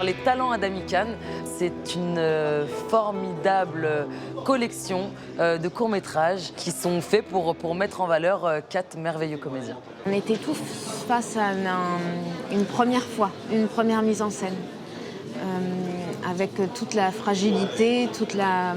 Les talents Adami Khan, c'est une formidable collection de courts-métrages qui sont faits pour mettre en valeur 4 merveilleux comédiens. On était tous face à une première fois, une première mise en scène, avec toute la fragilité, toute la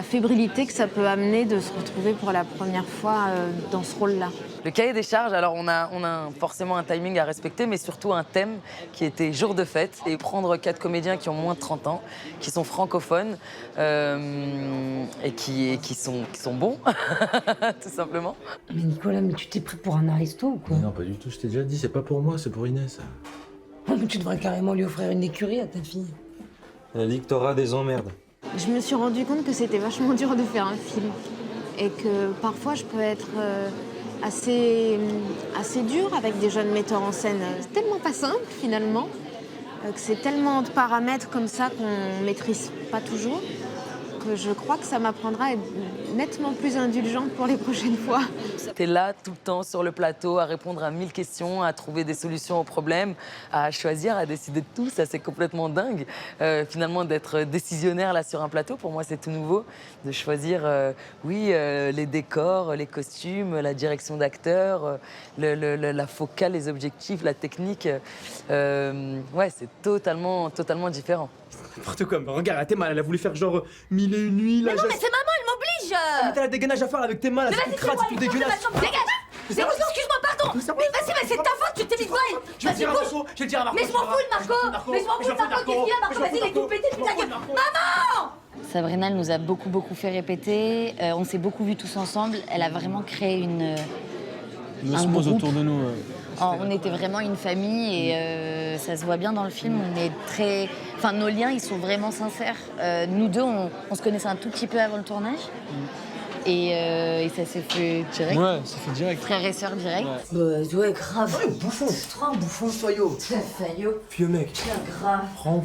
fébrilité que ça peut amener de se retrouver pour la première fois dans ce rôle-là. Le cahier des charges, alors on a forcément un timing à respecter, mais surtout un thème qui était jour de fête. Et prendre 4 comédiens qui ont moins de 30 ans, qui sont francophones et qui sont bons, tout simplement. Mais Nicolas, mais tu t'es pris pour un aristo ou quoi? Mais non, pas du tout, je t'ai déjà dit, c'est pas pour moi, c'est pour Inès. Tu devrais carrément lui offrir une écurie à ta fille. Elle a dit que t'auras des emmerdes. Je me suis rendu compte que c'était vachement dur de faire un film et que parfois je peux être assez dure avec des jeunes metteurs en scène. C'est tellement pas simple finalement, que c'est tellement de paramètres comme ça qu'on maîtrise pas toujours, que je crois que ça m'apprendra à être nettement plus indulgente pour les prochaines fois. T'es là tout le temps sur le plateau à répondre à 1000 questions, à trouver des solutions aux problèmes, à choisir, à décider de tout. Ça, c'est complètement dingue. Finalement, d'être décisionnaire là sur un plateau, pour moi, c'est tout nouveau. De choisir, les décors, les costumes, la direction d'acteurs, la focale, les objectifs, la technique. C'est totalement différent. N'importe quoi, mais regarde, elle mal, elle a voulu faire genre 1001 nuits là. Mais non, mais c'est maman, elle m'oblige. Mais t'as la dégainage à faire avec tes mains là, c'est tout crade, c'est tout dégueulasse. Dégage. Excuse-moi, pardon. Mais vas-y, mais c'est ta faute, tu t'es mis devant elle. Je vais le dire à Marco, je vais le dire à Marco. Mais je m'en fous de Marco. Mais je m'en fous de Marco, qu'est-ce qu'il a, Marco? Vas-y, il est tout pété depuis ta gueule. Maman! Sabrina, elle nous a beaucoup fait répéter. On s'est beaucoup vus tous ensemble. Elle a vraiment créé Une un osmose groupe. autour de nous. On était vraiment une famille et ça se voit bien dans le film. On est très... Enfin, nos liens, ils sont vraiment sincères. Nous deux, on se connaissait un tout petit peu avant le tournage. Et ça s'est fait direct. Ouais, ça fait direct. Frères et sœurs direct. Ouais, grave. Ouais, bouffon. C'est trop un bouffon. Soyot. Faillot. Vieux mec. Grave. Prends.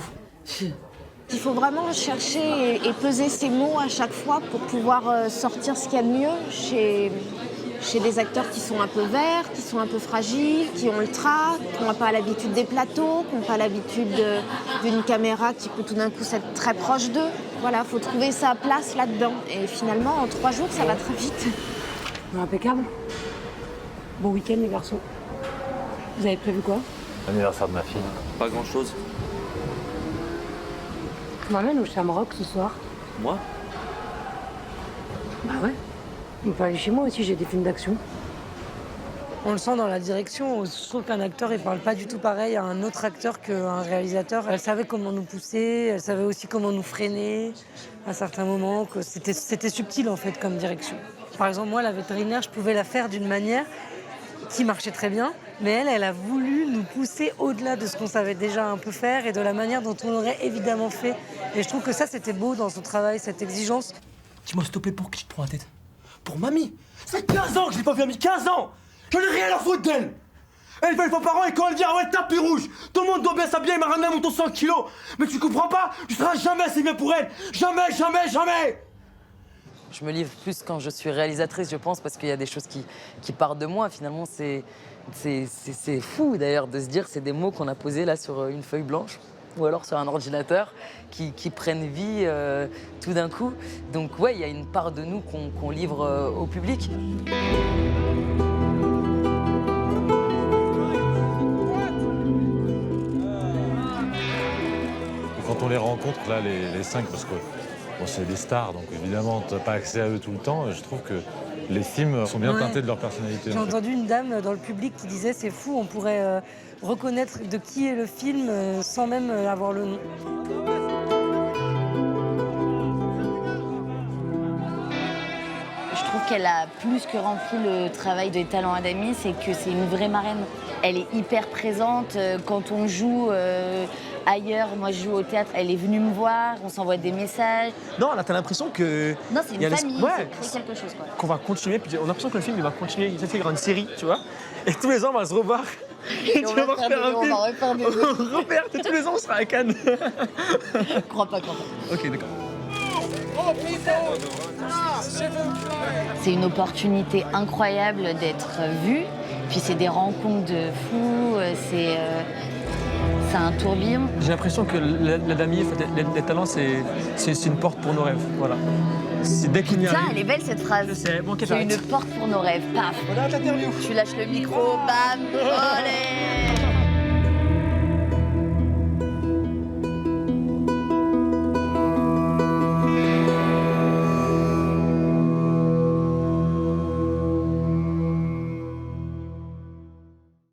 Il faut vraiment chercher et peser ses mots à chaque fois pour pouvoir sortir ce qu'il y a de mieux chez des acteurs qui sont un peu verts, qui sont un peu fragiles, qui ont le trac, qui n'ont pas l'habitude des plateaux, qui n'ont pas l'habitude d'une caméra qui peut tout d'un coup être très proche d'eux. Voilà, il faut trouver sa place là-dedans. Et finalement, en 3 jours, ça va très vite. Impeccable. Bon week-end les garçons. Vous avez prévu quoi? L'anniversaire de ma fille. Pas grand-chose. Tu m'emmènes au Shamrock ce soir? Moi? Bah ouais. On peut aller chez moi aussi, j'ai des films d'action. On le sent dans la direction. Je trouve qu'un acteur, il parle pas du tout pareil à un autre acteur qu'un réalisateur. Elle savait comment nous pousser, elle savait aussi comment nous freiner à certains moments. Que c'était subtil en fait comme direction. Par exemple, moi, la vétérinaire, je pouvais la faire d'une manière qui marchait très bien, mais elle a voulu nous pousser au-delà de ce qu'on savait déjà un peu faire et de la manière dont on l'aurait évidemment fait. Et je trouve que ça, c'était beau dans son travail, cette exigence. Dis-moi s'il te plaît, pour qui tu te prends la tête? Pour mamie. Ça fait 15 ans que je l'ai pas vu, mamie, 15 ans. J'en ai rien à foutre d'elle. Elle fait une fois par an et quand elle dit ah ouais tapis rouge, tout le monde doit bien s'habiller, il m'a ramené un mouton 100 kilos. Mais tu comprends pas, tu seras jamais assez bien pour elle. Jamais. Je me livre plus quand je suis réalisatrice, je pense, parce qu'il y a des choses qui partent de moi. Finalement, c'est fou d'ailleurs de se dire c'est des mots qu'on a posés là sur une feuille blanche ou alors sur un ordinateur qui prennent vie tout d'un coup. Donc ouais, il y a une part de nous qu'on livre au public. Quand on les rencontre, là, les 5, parce que bon, c'est des stars, donc évidemment, tu n'as pas accès à eux tout le temps. Je trouve que les films sont bien teintés de leur personnalité. J'ai entendu une dame dans le public qui disait c'est fou, on pourrait reconnaître de qui est le film sans même avoir le nom. Je trouve qu'elle a plus que rempli le travail des talents Adami, c'est que c'est une vraie marraine. Elle est hyper présente quand on joue ailleurs. Moi, je joue au théâtre, elle est venue me voir, on s'envoie des messages. Non, là, t'as l'impression que... Non, c'est une famille, ouais, c'est quelque chose, quoi. qu'on va continuer, puis on a l'impression que le film, il va continuer, il y aura une série, tu vois. Et tous les ans, on va se revoir. Et tu vas refaire un film. On va refaire des trucs. On repère, et tous les ans, on sera à Cannes. Crois pas. Ok, d'accord. C'est une opportunité incroyable d'être vue. Puis c'est des rencontres de fous. c'est un tourbillon. J'ai l'impression que la damier, les talents, c'est une porte pour nos rêves. Voilà. Dès qu'il y Tiens, arrive. elle est belle cette phrase. Je sais, bon, ok, C'est une j'arrête. porte pour nos rêves. Paf. Voilà l'interview. Tu lâches le micro, bam, olé.